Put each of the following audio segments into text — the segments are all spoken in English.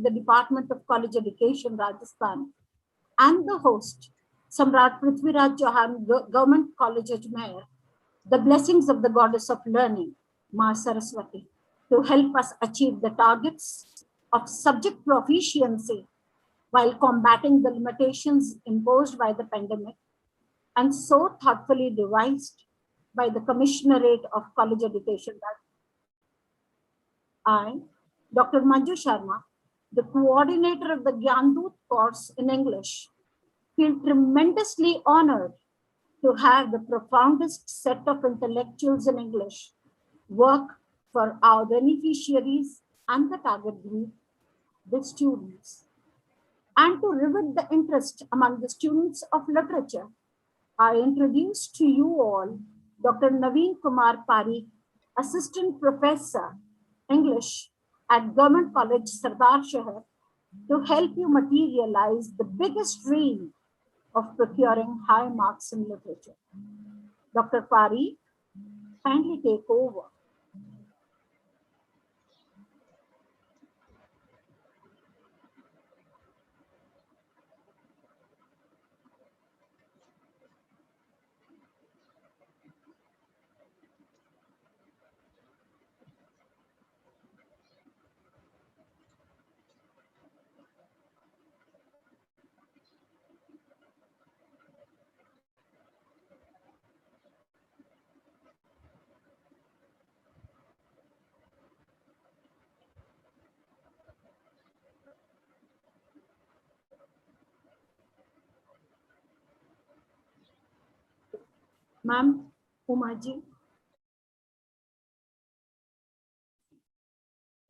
the Department of College Education, Rajasthan, and the host, Samrat Prithviraj Chauhan, Government College AJMER, the blessings of the goddess of learning, Ma Saraswati, to help us achieve the targets of subject proficiency while combating the limitations imposed by the pandemic and so thoughtfully devised by the Commissionerate of College Education. I, Dr. Manju Sharma, the coordinator of the Gyandut course in English, feel tremendously honored to have the profoundest set of intellectuals in English work for our beneficiaries and the target group, the students. And to rivet the interest among the students of literature, I introduce to you all Dr. Naveen Kumar Pareek, Assistant Professor, English at Government College, Sardar Shahar, to help you materialize the biggest dream of procuring high marks in literature. Dr. Pareek, kindly take over. Ma'am, Uma ji.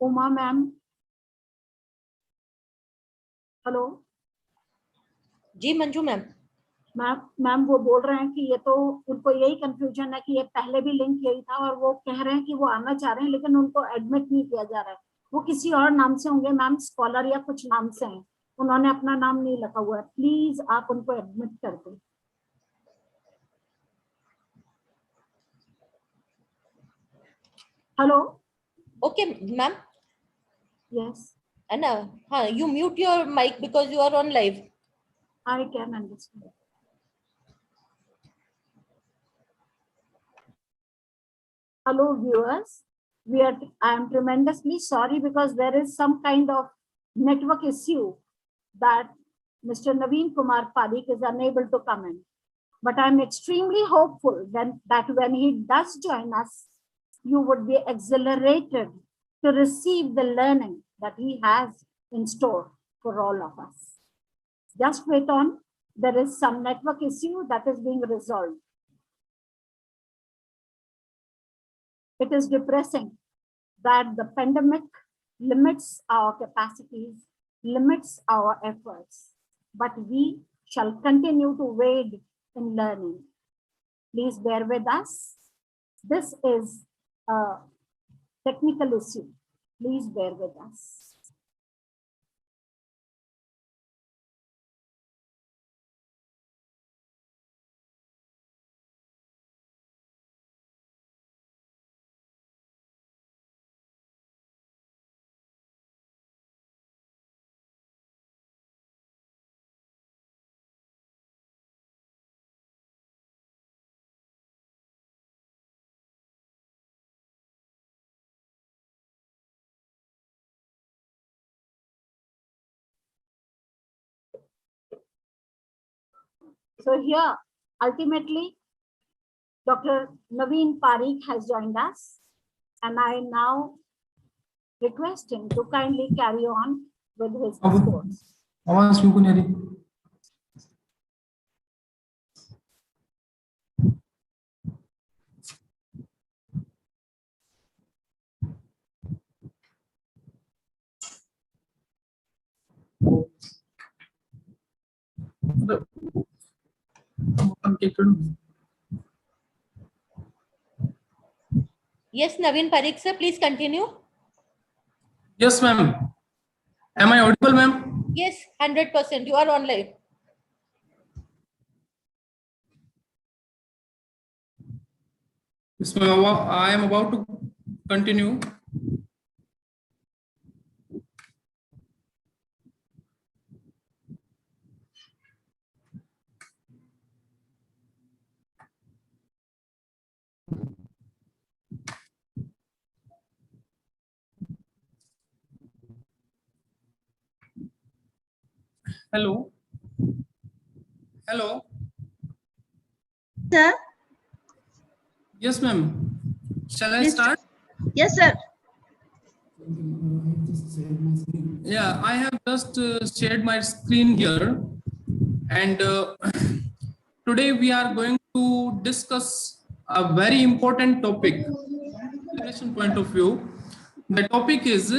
Uma ma'am. Hello ji Manju ma'am. Ma'am वो बोल रहे हैं कि ये तो उनको यही confusion है कि ये पहले भी लिंक यही था और वो कह रहे हैं कि वो आना चाह रहे हैं लेकिन उनको एडमिट नहीं किया जा रहा है। वो किसी और नाम से होंगे मैम, स्कॉलर या कुछ नाम से हैं, उन्होंने अपना नाम नहीं लिखा हुआ है। प्लीज आप उनको एडमिट कर दें। Hello okay ma'am. यस है ना, हाँ, you mute your mic because you are on live. I can understand. Hello viewers, I am tremendously sorry because there is some kind of network issue that Mr. Naveen Kumar Pareek is unable to come in. But I am extremely hopeful that when he does join us, you would be exhilarated to receive the learning that he has in store for all of us. Just wait on, there is some network issue that is being resolved. It is depressing that the pandemic limits our capacities, limits our efforts, but we shall continue to wade in learning. Please bear with us. This is a technical issue. Please bear with us. So here, ultimately, Dr. Naveen Pareek has joined us, and I now request him to kindly carry on with his discourse. Yes, Naveen Pareek sir, please continue. Yes, ma'am. Am I audible, ma'am? Yes, 100%. You are on live. Yes, ma'am. I am about to continue. Hello. Hello. Sir? Yes, ma'am. Shall I Yes, start? yes, sir. Yeah, I have just shared my screen here, and today we are going to discuss a very important topic from examination point of view. The topic is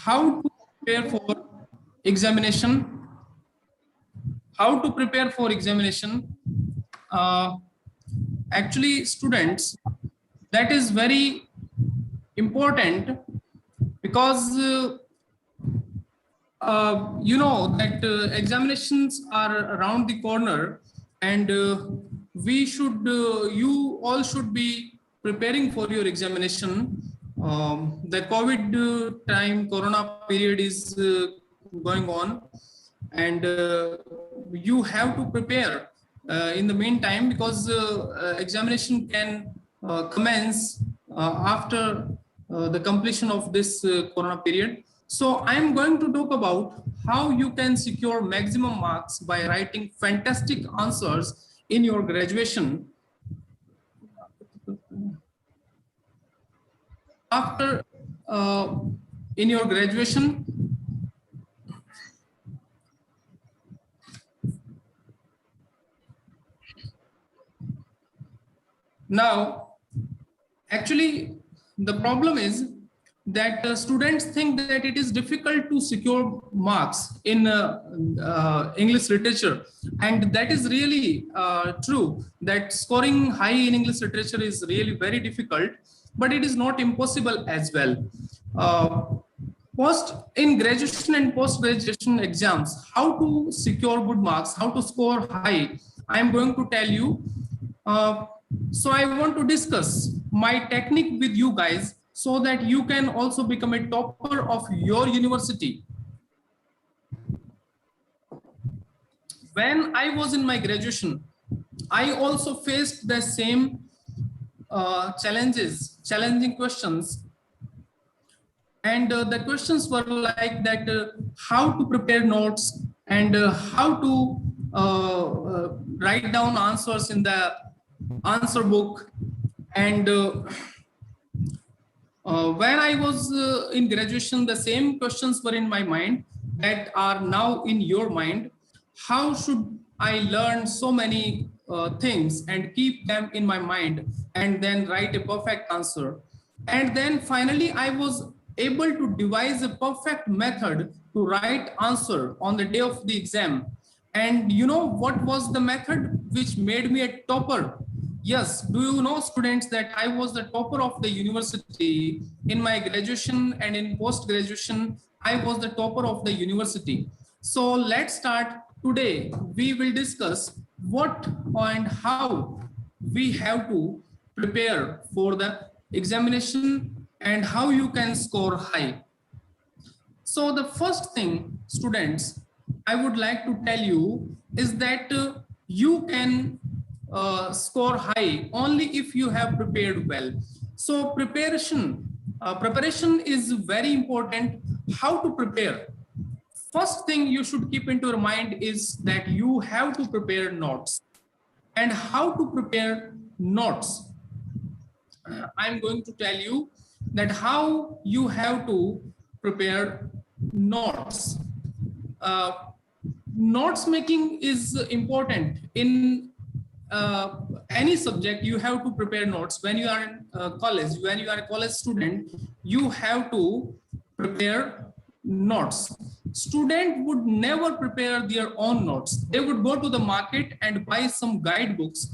how to prepare for examination. How to prepare for examination. Uh, Actually, students, that is very important because you know that examinations are around the corner, and you all should be preparing for your examination. The COVID time, Corona period is going on, and you have to prepare in the meantime, because examination can commence after the completion of this Corona period. So I'm going to talk about how you can secure maximum marks by writing fantastic answers in your graduation. After in your graduation, now actually the problem is that students think that it is difficult to secure marks in English literature, and that is really true, that scoring high in English literature is really very difficult, but it is not impossible as well. uh, Post in graduation and post graduation exams, how to secure good marks, how to score high, I am going to tell you. uh, so I want to discuss my technique with you guys, so that you can also become a topper of your university. When I was in my graduation, I also faced the same challenging questions, and the questions were like that: how to prepare notes, and how to write down answers in the answer book. And when I was in graduation, the same questions were in my mind that are now in your mind. How should I learn so many things and keep them in my mind and then write a perfect answer? And then finally, I was able to devise a perfect method to write answer on the day of the exam. And you know what was the method which made me a topper? Yes, do you know, students, that I was the topper of the university in my graduation, and in post graduation, I was the topper of the university. So let's start today. We will discuss what and how we have to prepare for the examination and how you can score high. So the first thing, students, I would like to tell you is that you can score high only if you have prepared well. So preparation is very important. How to prepare? First thing you should keep into your mind is that you have to prepare notes. And how to prepare notes? I'm going to tell you that how you have to prepare notes. Uh, Notes making is important in any subject. You have to prepare notes. When you are in college, when you are a college student, you have to prepare notes. Student would never prepare their own notes. They would go to the market and buy some guidebooks,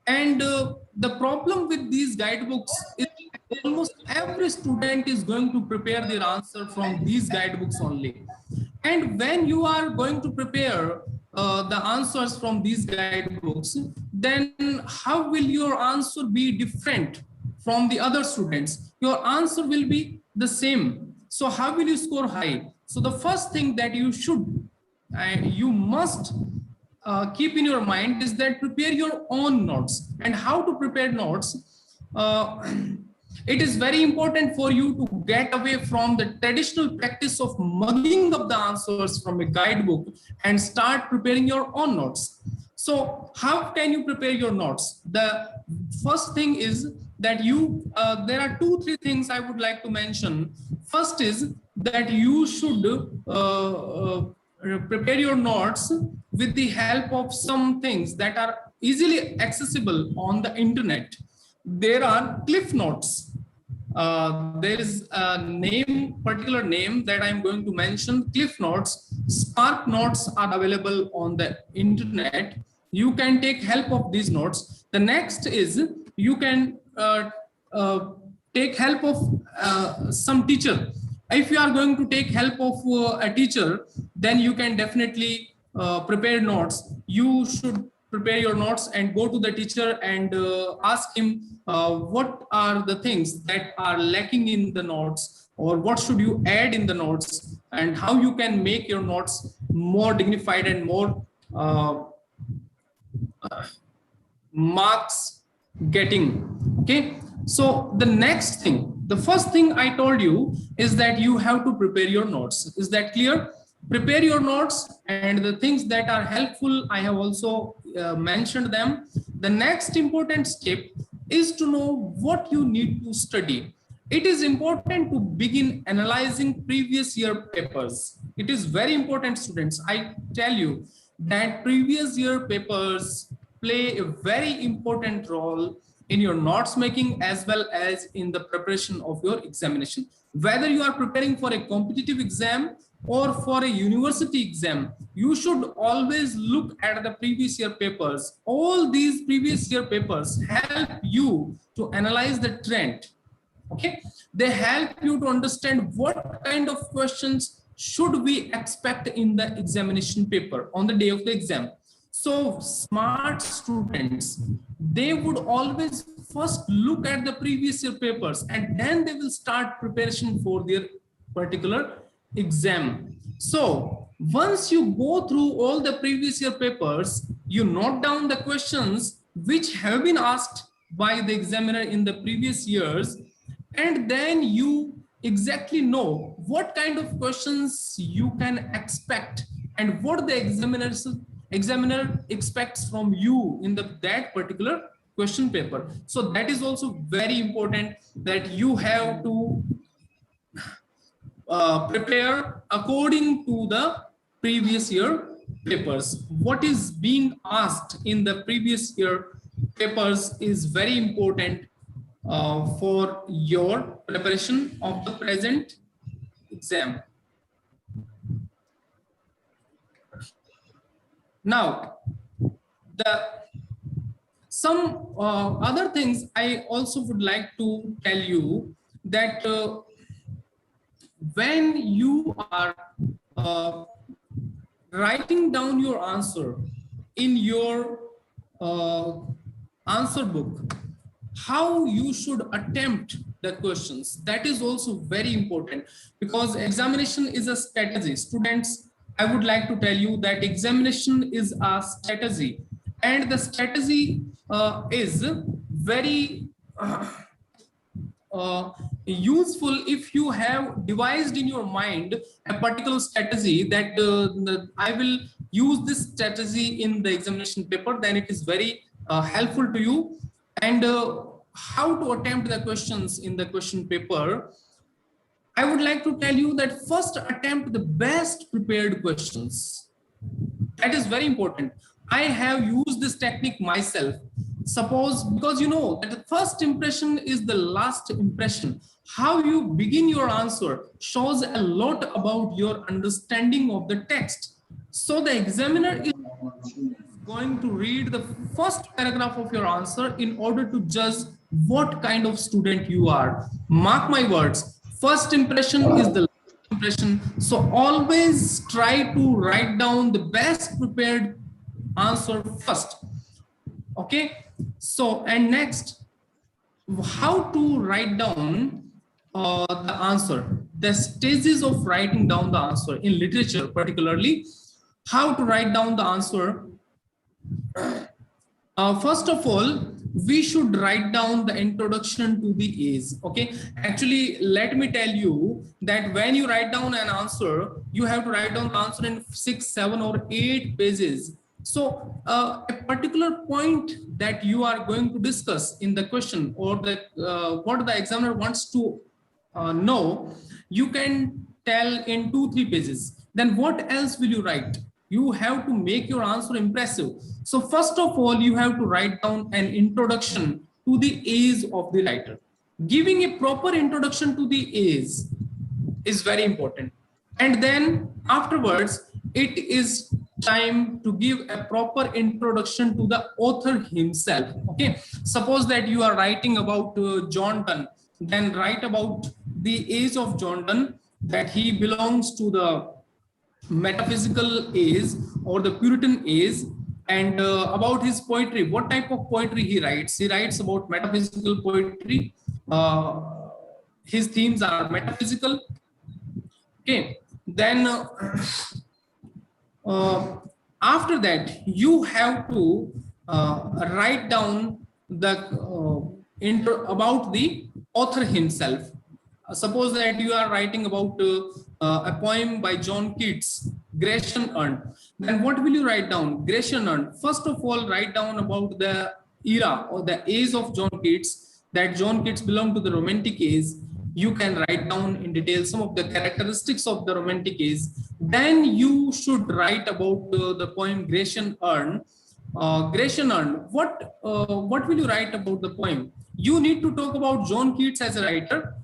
and the problem with these guidebooks is almost every student is going to prepare their answer from these guidebooks only. And when you are going to prepare the answers from these guidebooks, then how will your answer be different from the other students? Your answer will be the same. So how will you score high? So the first thing that you must keep in your mind is that prepare your own notes. And how to prepare notes? It is very important for you to get away from the traditional practice of mugging up the answers from a guidebook and start preparing your own notes. So how can you prepare your notes? The first thing is that there are 2-3 things I would like to mention. First is that you should prepare your notes with the help of some things that are easily accessible on the internet. There are cliff notes. There is a particular name that I'm going to mention, cliff notes. Spark notes are available on the internet. You can take help of these notes. The next is you can take help of some teacher. If you are going to take help of a teacher, then you can definitely prepare notes. You should prepare your notes and go to the teacher and ask him what are the things that are lacking in the notes, or what should you add in the notes, and how you can make your notes more dignified and more marks getting. Okay, so the next thing, the first thing I told you is that you have to prepare your notes. Is that clear? Prepare your notes, and the things that are helpful, I have also mentioned them. The next important step is to know what you need to study. It is important to begin analyzing previous year papers. It is very important, students. I tell you that previous year papers play a very important role in your notes making as well as in the preparation of your examination. Whether you are preparing for a competitive exam or for a university exam, you should always look at the previous year papers. All these previous year papers help you to analyze the trend. Okay, they help you to understand what kind of questions should we expect in the examination paper on the day of the exam. So smart students, they would always first look at the previous year papers and then they will start preparation for their particular exam. So once you go through all the previous year papers, you note down the questions which have been asked by the examiner in the previous years, and then you exactly know what kind of questions you can expect and what the examiner expects from you in that particular question paper. So that is also very important, that you have to prepare according to the previous year papers. What is being asked in the previous year papers is very important for your preparation of the present exam. Now, some other things I also would like to tell you, that when you are writing down your answer in your answer book, how you should attempt the questions, that is also very important, because examination is a strategy. Students, I would like to tell you that examination is a strategy, and the strategy is very useful if you have devised in your mind a particular strategy that I will use this strategy in the examination paper, then it is very helpful to you. And how to attempt the questions in the question paper, I would like to tell you that first attempt the best prepared questions. That is very important. I have used this technique myself. Suppose, because you know that the first impression is the last impression. How you begin your answer shows a lot about your understanding of the text. So the examiner is going to read the first paragraph of your answer in order to judge what kind of student you are. Mark my words, first impression is the last impression. So always try to write down the best prepared answer first. Okay, so and next, how to write down the answer, the stages of writing down the answer in literature, particularly how to write down the answer. First of all, we should write down the introduction to the A's. Okay, actually, let me tell you that when you write down an answer, you have to write down the answer in 6, 7, or 8 pages. So a particular point that you are going to discuss in the question, or the what the examiner wants to know, you can tell in 2, 3 pages. Then what else will you write? You have to make your answer impressive. So first of all, you have to write down an introduction to the A's of the writer. Giving a proper introduction to the A's is very important. And then afterwards, it is time to give a proper introduction to the author himself. Okay, suppose that you are writing about John Donne, then write about the A's of John Donne, that he belongs to the metaphysical A's or the Puritan A's, and about his poetry, what type of poetry he writes. He writes about metaphysical poetry. His themes are metaphysical. Okay, then after that, you have to write down the intro about the author himself. Suppose that you are writing about a poem by John Keats, Grecian Urn. Then what will you write down? Grecian Urn. First of all, write down about the era or the age of John Keats, that John Keats belonged to the Romantic age. You can write down in detail some of the characteristics of the Romantic age. Then you should write about the poem Grecian Urn. Grecian Urn. What will you write about the poem? You need to talk about John Keats as a writer,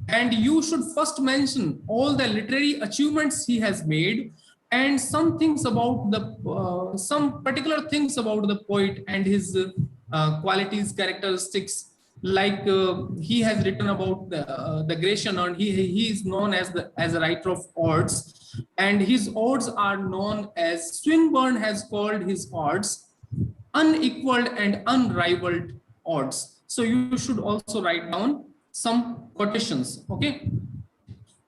and you should first mention all the literary achievements he has made, and some things about the some particular things about the poet and his qualities, characteristics. Like he has written about the Grecian Urn. He is known as a writer of odes, and his odes are known as, Swinburne has called his odes unequaled and unrivaled odes. So you should also write down some quotations. Okay,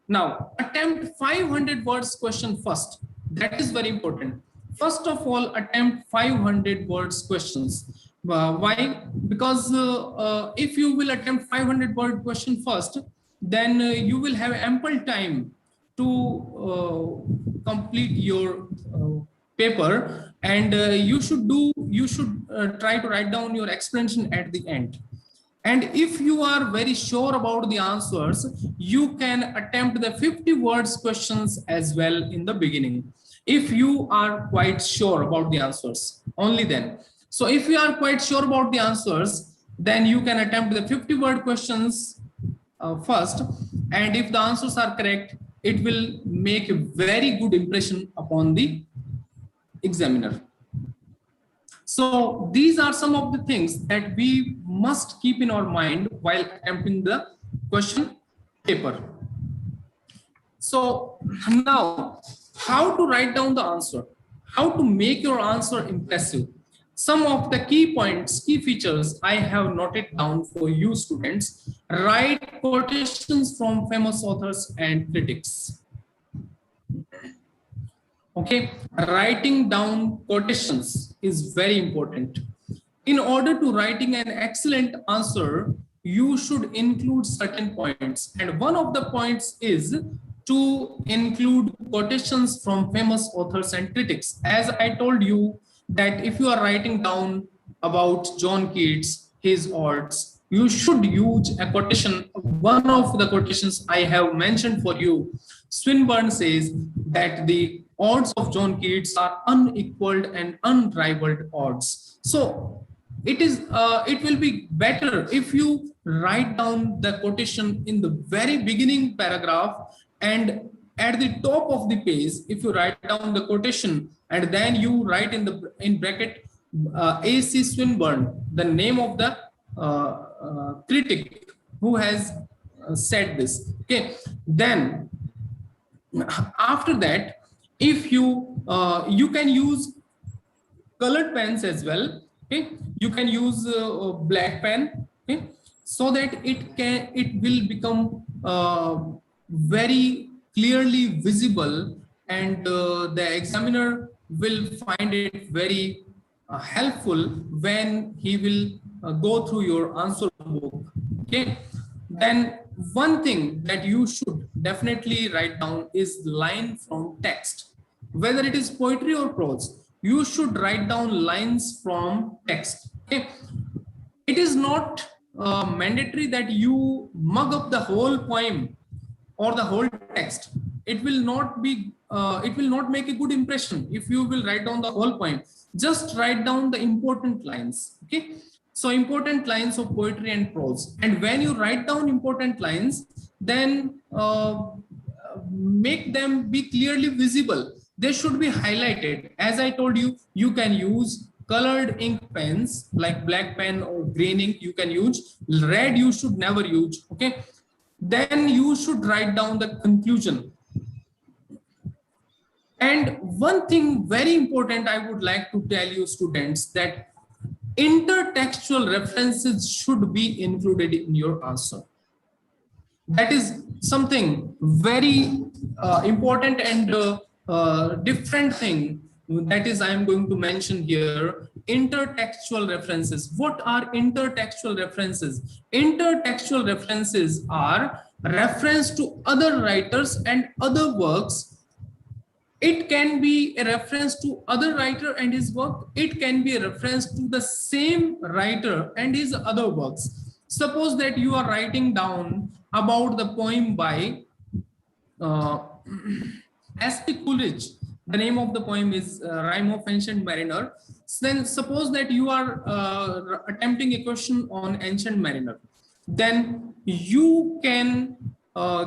now attempt 500 words question first. That is very important. First of all, attempt 500 words questions. Why? Because if you will attempt 500 word question first, then you will have ample time to complete your paper, and you should try to write down your explanation at the end. And if you are very sure about the answers, you can attempt the 50 words questions as well in the beginning. If you are quite sure about the answers, only then. So if you are quite sure about the answers, then you can attempt the 50 word questions first. And if the answers are correct, it will make a very good impression upon the examiner. So these are some of the things that we must keep in our mind while attempting the question paper. So now, how to write down the answer, how to make your answer impressive. Some of the key points, key features I have noted down for you students. Write quotations from famous authors and critics. Okay, writing down quotations is very important. In order to writing an excellent answer, you should include certain points. And one of the points is to include quotations from famous authors and critics. As I told you, that if you are writing down about John Keats, his odes, you should use a quotation. One of the quotations I have mentioned for you, Swinburne says that the odes of John Keats are unequaled and unrivaled odes. So it will be better if you write down the quotation in the very beginning paragraph, and at the top of the page, if you write down the quotation and then you write in bracket A.C. Swinburne, the name of the critic who has said this. Okay, then after that, if you you can use colored pens as well. Okay, you can use black pen. Okay, so that it will become very clearly visible, and the examiner will find it very helpful when he will go through your answer book, okay, then one thing that you should definitely write down is line from text. Whether it is poetry or prose, you should write down lines from text. Okay, it is not mandatory that you mug up the whole poem or the whole text. It will not be it will not make a good impression if you will write down the whole poem. Just write down the important lines. Okay, so important lines of poetry and prose, and when you write down important lines, then make them be clearly visible. They should be highlighted. As I told you, you can use colored ink pens like black pen or green ink. You can use red. You should never use. Okay, then you should write down the conclusion. And one thing very important I would like to tell you, students, that intertextual references should be included in your answer. That is something very important and different thing that is I am going to mention here. Intertextual references. What are intertextual references? Intertextual references are reference to other writers and other works. It can be a reference to other writer and his work. It can be a reference to the same writer and his other works. Suppose that you are writing down about the poem by S.T. Coolidge. The name of the poem is Rime of Ancient Mariner. Then suppose that you are attempting a question on Ancient Mariner. Then you can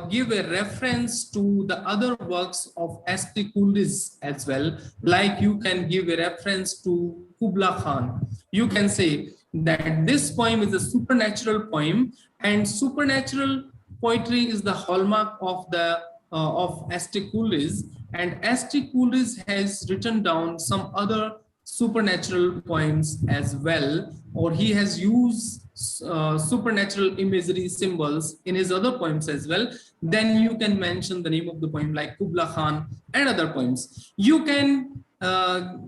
give a reference to the other works of S.T. Coolidge as well. Like you can give a reference to Kubla Khan. You can say that this poem is a supernatural poem, and supernatural poetry is the hallmark of the of S.T. Coolidge, and S.T. Coolidge has written down some other supernatural poems as well, or he has used supernatural imagery symbols in his other poems as well. Then you can mention the name of the poem like Kubla Khan and other poems. You can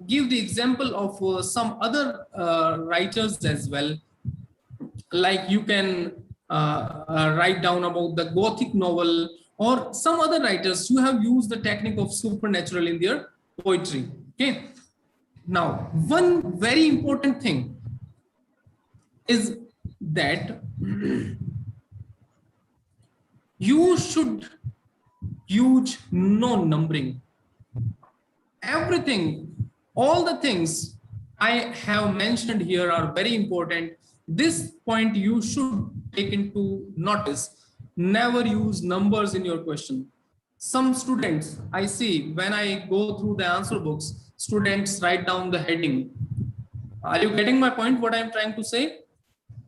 give the example of some other writers as well. Like you can write down about the Gothic novel or some other writers who have used the technique of supernatural in their poetry. Okay. Now, one very important thing is that you should use no numbering. Everything, all the things I have mentioned here are very important. This point you should take into notice. Never use numbers in your question. Some students I see, when I go through the answer books, students write down the heading. Are you getting my point, what I'm trying to say?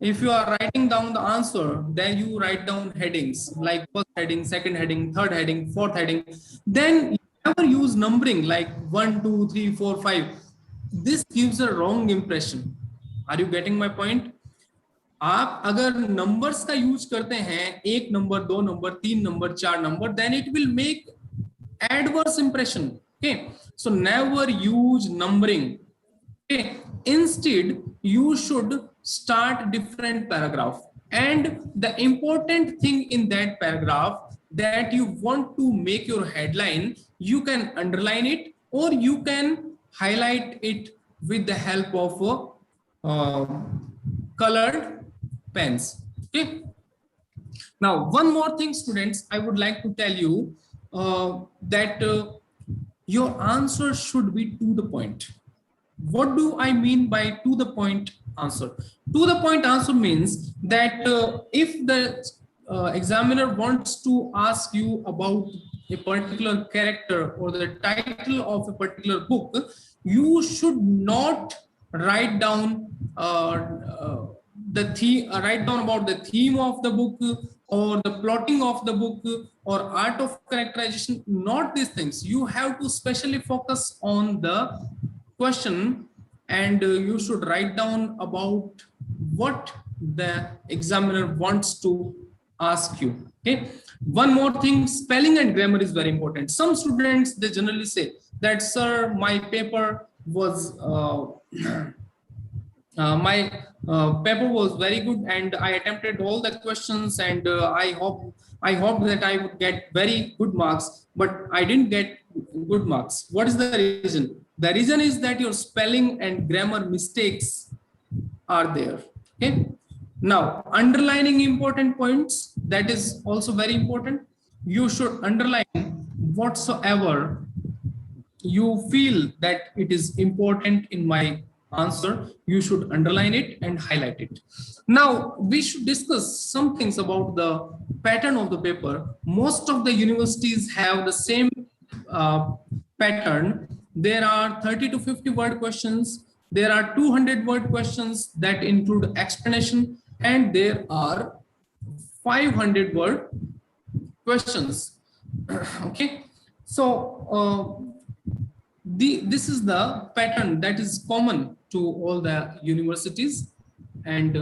If you are writing down the answer, then you write down headings like first heading, second heading, third heading, fourth heading. Then you never use numbering like 1, 2, 3, 4, 5. This gives a wrong impression. Are you getting my point? आप अगर numbers का use करते हैं, 1 number, 2 number, 3 number, 4 number, then it will make adverse impression. Okay, so never use numbering. Okay, instead you should start different paragraph, and the important thing in that paragraph that you want to make your headline, you can underline it or you can highlight it with the help of colored pens. Okay, now one more thing, students, I would like to tell you that your answer should be to the point. What do I mean by to the point answer? To the point answer means that if the examiner wants to ask you about a particular character or the title of a particular book, you should not write down write down about the theme of the book or the plotting of the book or art of characterization. Not these things. You have to specially focus on the question, and you should write down about what the examiner wants to ask you. Okay, one more thing, spelling and grammar is very important. Some students, they generally say that, sir, my paper was My paper was very good, and I attempted all the questions, and I hope that I would get very good marks, but I didn't get good marks. What is the reason? The reason is that your spelling and grammar mistakes are there. Okay. Now, underlining important points, that is also very important. You should underline whatsoever you feel that it is important in my answer. You should underline it and highlight it. Now we should discuss some things about the pattern of the paper. Most of the universities have the same uh, pattern. There are 30 to 50 word questions, there are 200 word questions that include explanation, and there are 500 word questions. Okay, so this is the pattern that is common to all the universities. And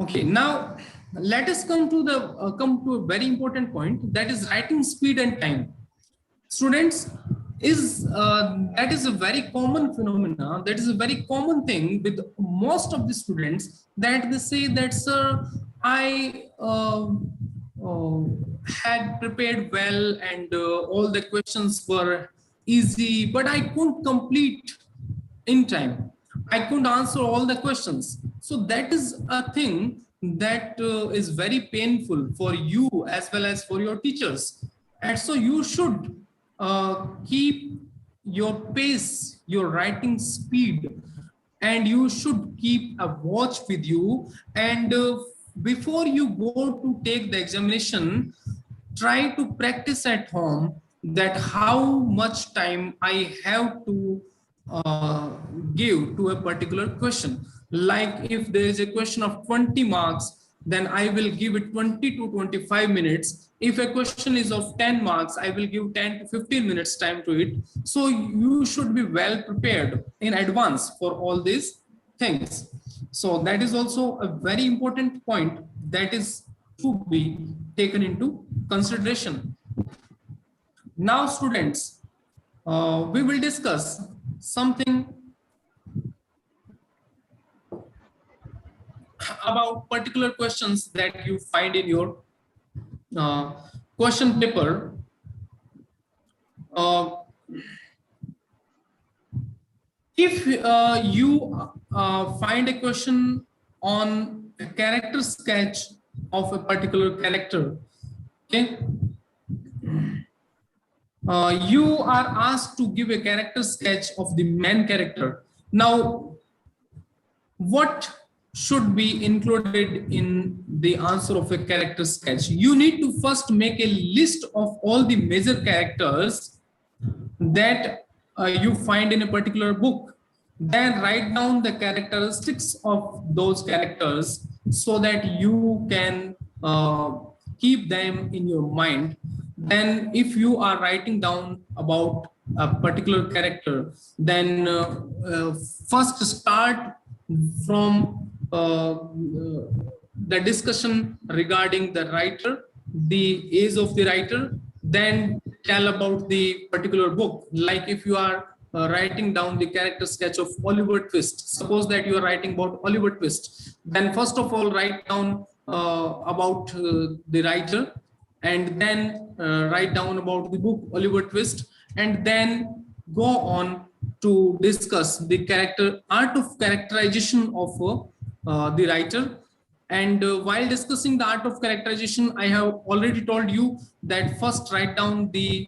okay, now let us come to the come to a very important point, that is writing speed and time. Students, is that is a very common phenomena, that is a very common thing with most of the students, that they say that, sir, I uh, had prepared well, and all the questions were easy, but I couldn't complete in time, I couldn't answer all the questions. So that is a thing that is very painful for you as well as for your teachers. And so you should keep your pace, your writing speed, and you should keep a watch with you. And before you go to take the examination, try to practice at home that how much time I have to uh, give to a particular question. Like if there is a question of 20 marks, then I will give it 20 to 25 minutes. If a question is of 10 marks, I will give 10 to 15 minutes time to it. So you should be well prepared in advance for all these things. So that is also a very important point that is to be taken into consideration. Now, students, we will discuss something about particular questions that you find in your uh, question paper. Uh, if you find a question on a character sketch of a particular character, okay, you are asked to give a character sketch of the main character. Now, what should be included in the answer of a character sketch? You need to first make a list of all the major characters that you find in a particular book. Then write down the characteristics of those characters so that you can keep them in your mind. Then if you are writing down about a particular character, then first start from the discussion regarding the writer, the age of the writer, then tell about the particular book. Like if you are writing down the character sketch of Oliver Twist, suppose that you are writing about Oliver Twist, then first of all write down about the writer, and then write down about the book Oliver Twist, and then go on to discuss the art of characterization of the writer. And while discussing the art of characterization, I have already told you that first write down the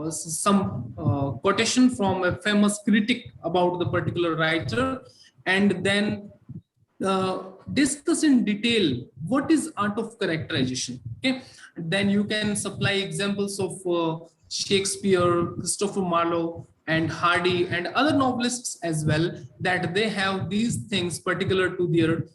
some quotation from a famous critic about the particular writer, and then discuss in detail what is art of characterization. Okay, then you can supply examples of Shakespeare, Christopher Marlowe, and Hardy, and other novelists as well, that they have these things particular to their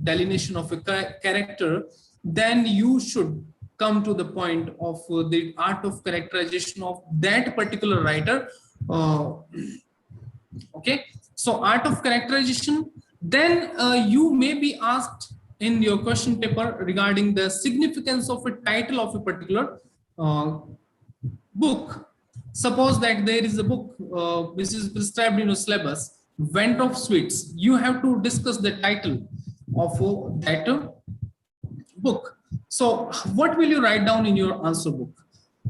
delineation of a character. Then you should come to the point of the art of characterization of that particular writer. Okay, so art of characterization. Then you may be asked in your question paper regarding the significance of a title of a particular book. Suppose that there is a book which is prescribed in your syllabus, went of sweets. You have to discuss the title of that book. So what will you write down in your answer book?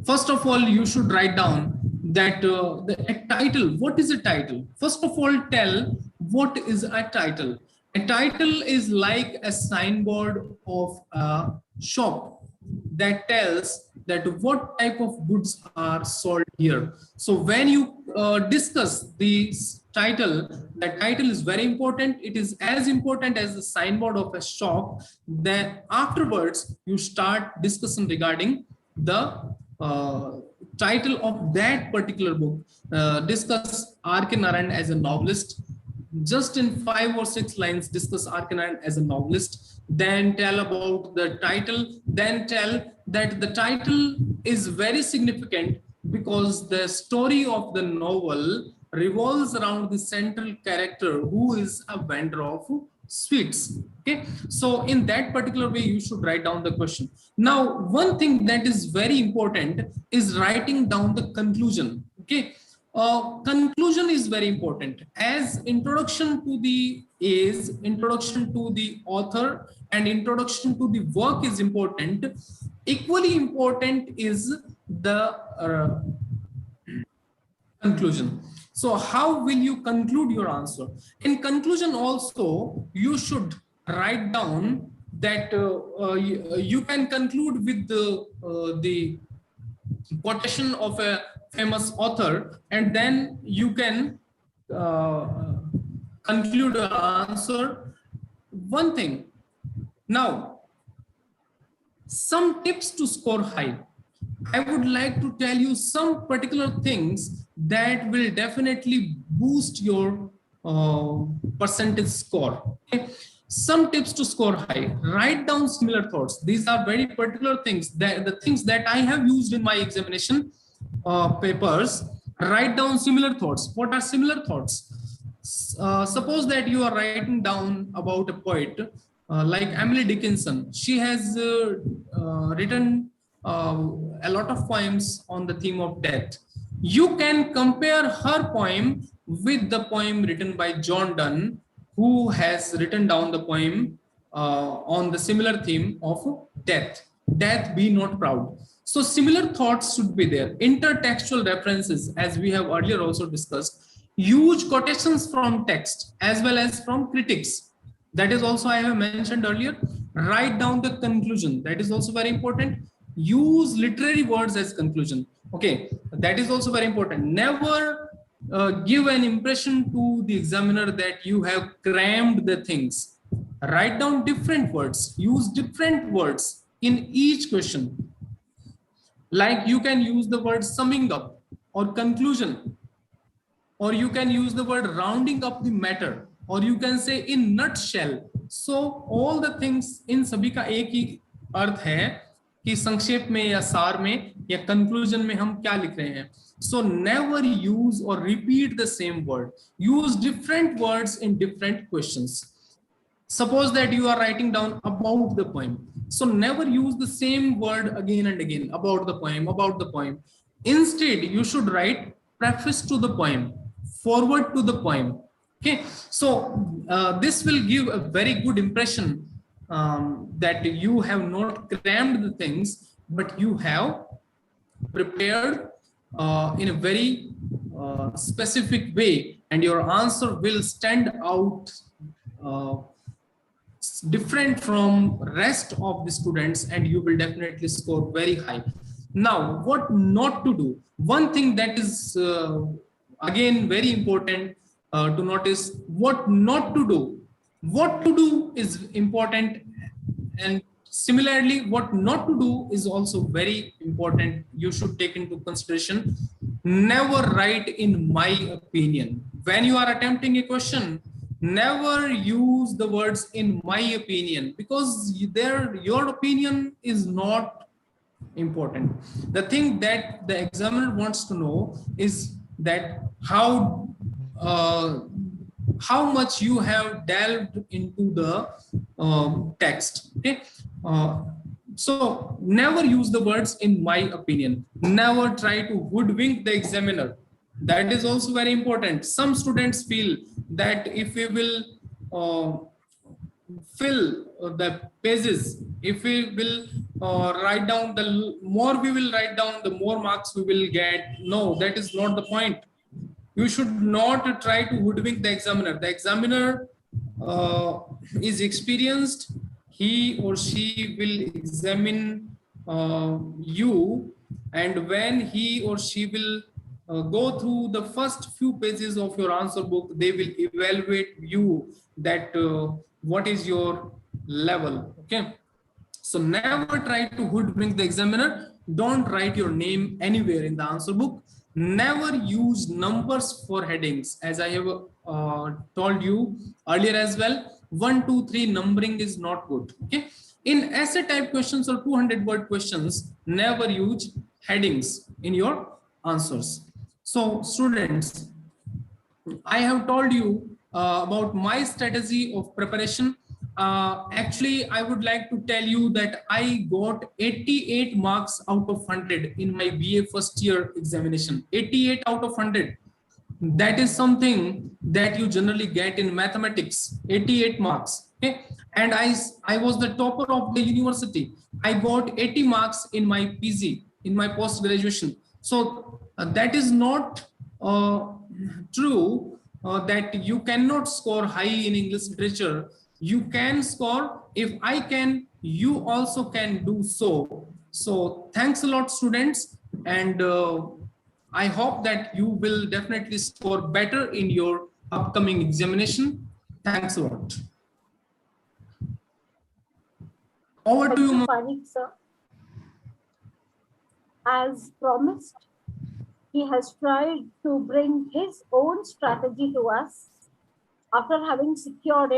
First of all, you should write down that a title. What is a title? First of all, tell what is a title. A title is like a signboard of a shop that tells that what type of goods are sold here. So when you discuss the title, the title is very important. It is as important as the signboard of a shop. Then afterwards, you start discussing regarding the title of that particular book. Discuss R.K. Narayan as a novelist. Just in 5 or 6 lines, discuss R.K. Narayan as a novelist. Then tell about the title. Then tell that the title is very significant because the story of the novel revolves around the central character who is a vendor of sweets. Okay, so in that particular way, you should write down the question. Now, one thing that is very important is writing down the conclusion. Okay, conclusion is very important, as introduction to the is introduction to the author and introduction to the work is important. Equally important is the conclusion. So how will you conclude your answer? In conclusion also, you should write down that you can conclude with the quotation of a famous author, and then you can conclude your answer. One thing. Now, some tips to score high. I would like to tell you some particular things that will definitely boost your percentage score. Okay? Some tips to score high. Write down similar thoughts. These are very particular things, that the things that I have used in my examination papers. Write down similar thoughts. What are similar thoughts? Suppose that you are writing down about a poet like Emily Dickinson. She has written a lot of poems on the theme of death. You can compare her poem with the poem written by John Donne, who has written down the poem on the similar theme of death. Death, be not proud. So similar thoughts should be there. Intertextual references, as we have earlier also discussed. Use quotations from text as well as from critics. That is also I have mentioned earlier. Write down the conclusion. That is also very important. Use literary words as conclusion. Okay, that is also very important. Never give an impression to the examiner that you have crammed the things. Write down different words. Use different words in each question. Like you can use the word summing up or conclusion, or you can use the word rounding up the matter, or you can say in nutshell. So all the things in सभी का एक ही अर्थ है कि संक्षेप में या सार में या कंक्लूजन में हम क्या लिख रहे हैं. So never use or repeat the same word. Use different words in different questions. Suppose that you are writing down about the poem. So never use the same word again and again about the poem, about the poem. Instead, you should write preface to the poem, forward to the poem. Okay, so this will give a very good impression that you have not crammed the things, but you have prepared in a very specific way, and your answer will stand out different from rest of the students, and you will definitely score very high. Now, what not to do? One thing that is again very important to notice, what not to do. What to do is important, and similarly what not to do is also very important. You should take into consideration. Never write in my opinion. When you are attempting a question, never use the words in my opinion, because your opinion is not important. The thing that the examiner wants to know is that how much you have delved into the text. Okay, so never use the words in my opinion. Never try to hoodwink the examiner. That is also very important. Some students feel that if we will fill the pages, if we will write down, the more we will write down, the more marks we will get. No, that is not the point. You should not try to hoodwink the examiner. The examiner is experienced. He or she will examine you, and when he or she will go through the first few pages of your answer book, they will evaluate you that what is your level. Okay, so never try to hoodwink the examiner. Don't write your name anywhere in the answer book. Never use numbers for headings. As I have told you earlier as well, 1, 2, 3 numbering is not good. Okay. In essay type questions or 200-word questions, never use headings in your answers. So students, I have told you about my strategy of preparation. Actually, I would like to tell you that I got 88 marks out of 100 in my BA first year examination. 88 out of 100. That is something that you generally get in mathematics. 88 marks. Okay, and I was the topper of the university. I got 80 marks in my PG, in my post graduation. So that is not true that you cannot score high in English literature. You can score. If I can, you also can do so. So thanks a lot, students, and I hope that you will definitely score better in your upcoming examination. Thanks a lot. Over to you, Pareek, sir. As promised, he has tried to bring his own strategy to us after having secured